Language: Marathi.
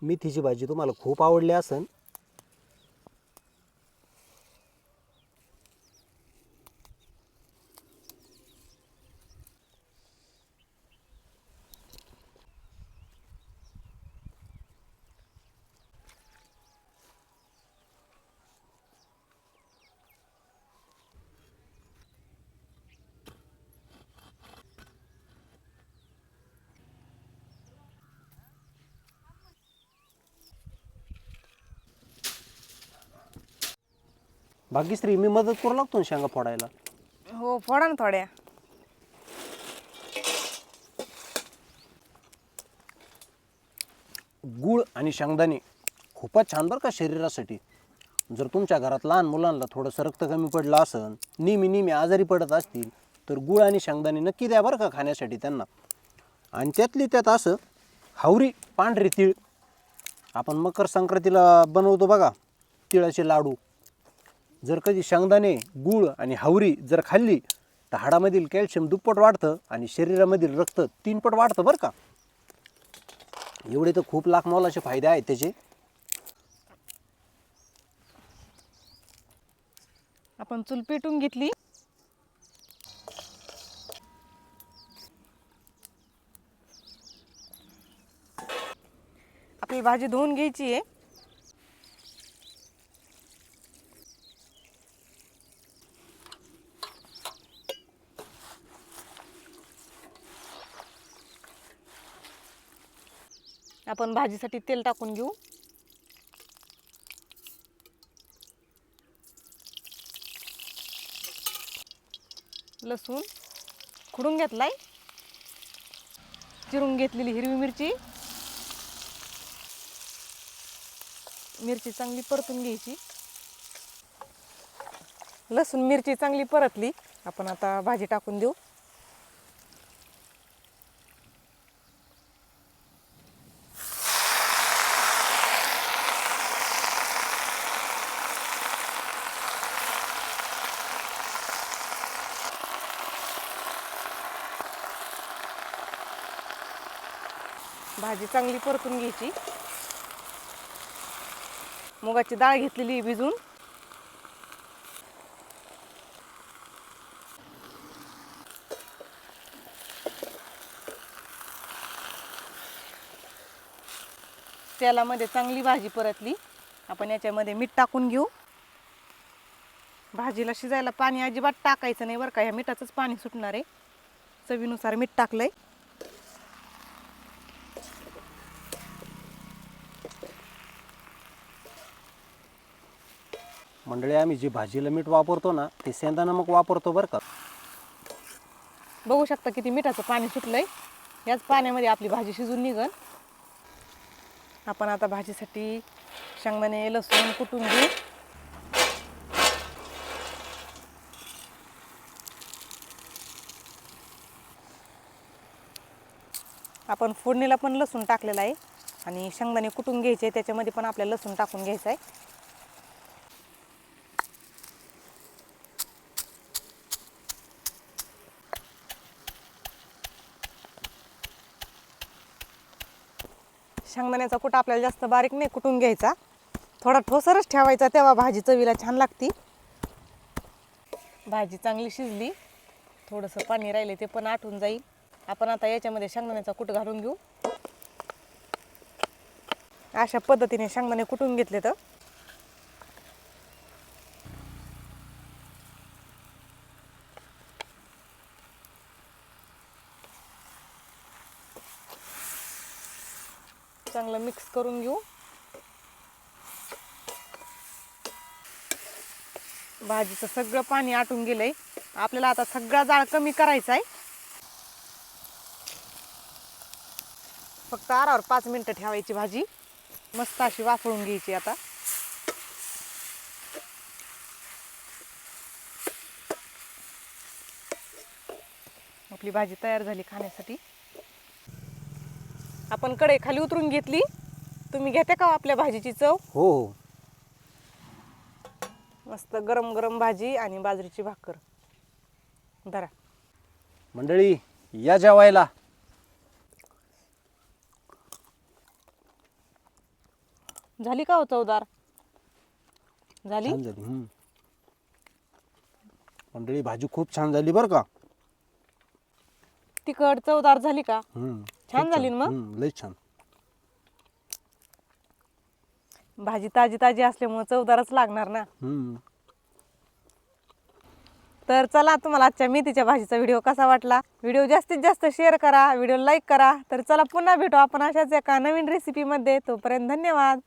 मेथीची भाजी तुम्हाला खूप आवडली असेल. भाग्यश्री, मी मदत करू लागतो ना शेंगा फोडायला? हो फोडा ना थोड्या. गूळ आणि शेंगदाणे खूपच छान बरं का शरीरासाठी. जर तुमच्या घरात लहान मुलांना थोडंसं रक्त कमी पडलं असेल, नेहमी आजारी पडत असतील, तर गूळ आणि शेंगदाणे नक्की द्या बरं का खाण्यासाठी त्यांना. आणि त्यातली त्यात असं हावरी पांढरे तीळ आपण मकर संक्रांतीला बनवतो बघा, तिळाचे लाडू. जर कधी शेंगदाणे, गूळ आणि हावरी जर खाल्ली तर हाडामधील कॅल्शियम दुप्पट वाढतं आणि शरीरामधील रक्त 3 पट वाढतं बरं का. एवढे तर खूप लाख मोलाचे फायदे आहेत त्याचे. आपण चूल पेटून घेतली. आपली भाजी धुवून घ्यायची आहे. आपण भाजीसाठी तेल टाकून घेऊ. लसूण खुडून घेतलाय. चिरून घेतलेली हिरवी मिरची. मिरची चांगली परतून घ्यायची. लसूण मिरची चांगली परतली, आपण आता भाजी टाकून देऊ. भाजी चांगली परतून घ्यायची. मुगाची डाळ घेतलेली भिजून. तेलामध्ये चांगली भाजी परतली, आपण याच्यामध्ये मीठ टाकून घेऊ. भाजीला शिजायला पाणी अजिबात टाकायचं नाही बरं का, ह्या मिठाचंच पाणी सुटणार आहे. चवीनुसार मीठ टाकलंय. मंडळी, आम्ही जे भाजीला मीठ वापरतो ना ते सेंधा नमक वापरतो बरं का. बघू शकता किती मिठाचं पाणी सुटलंय. याच पाण्यामध्ये आपली भाजी शिजून निघल. आपण आता भाजीसाठी शेंगदाणे लसूण कुटून घेऊ. आपण फोडणीला पण लसूण टाकलेला आहे आणि शेंगदाणे कुटून घ्यायचे, त्याच्यामध्ये पण आपल्याला लसूण टाकून घ्यायचा आहे. शेंगदाण्याचा कुटा आपल्याला जास्त बारीक नाही कुटून घ्यायचा, थोडा ठोसरच ठेवायचा, तेव्हा भाजी चवीला छान लागती. भाजी चांगली शिजली. थोडंसं पाणी राहिले ते पण आटून जाईल. आपण आता याच्यामध्ये शेंगदाण्याचा कूट घालून घेऊ. अशा पद्धतीने शेंगदाणे कुटून घेतले तर चांगलं मिक्स करून घेऊ. भाजीचं सगळं पाणी आटून गेलंय. आपल्याला आता सगळा जाळ कमी करायचा आहे. फक्त आरावर 5 मिनिटं ठेवायची भाजी. मस्त अशी वाफळून घ्यायची. आता आपली भाजी तयार झाली खाण्यासाठी. आपण कढई खाली उतरून घेतली. तुम्ही घेते का आपल्या भाजीची चव? हो हो. मस्त गरम गरम भाजी आणि बाजरीची भाकर. धरा मंडळी, या जेवायला. झाली का हो चवदार? झाली. छान झाली. मंडळी भाजी खूप छान झाली बरं का. तिखट चवदार झाली का? छान खूप झाली ना मग? लय छान. भाजी ताजी ताजी असल्यामुळे चवदारच लागणार ना. तर चला, तुम्हाला आजच्या मेथीच्या भाजीचा व्हिडिओ कसा वाटला? व्हिडिओ जास्तीत जास्त शेअर करा, व्हिडिओ लाईक करा. तर चला पुन्हा भेटू आपण अशाच एका नवीन रेसिपीमध्ये. तोपर्यंत धन्यवाद.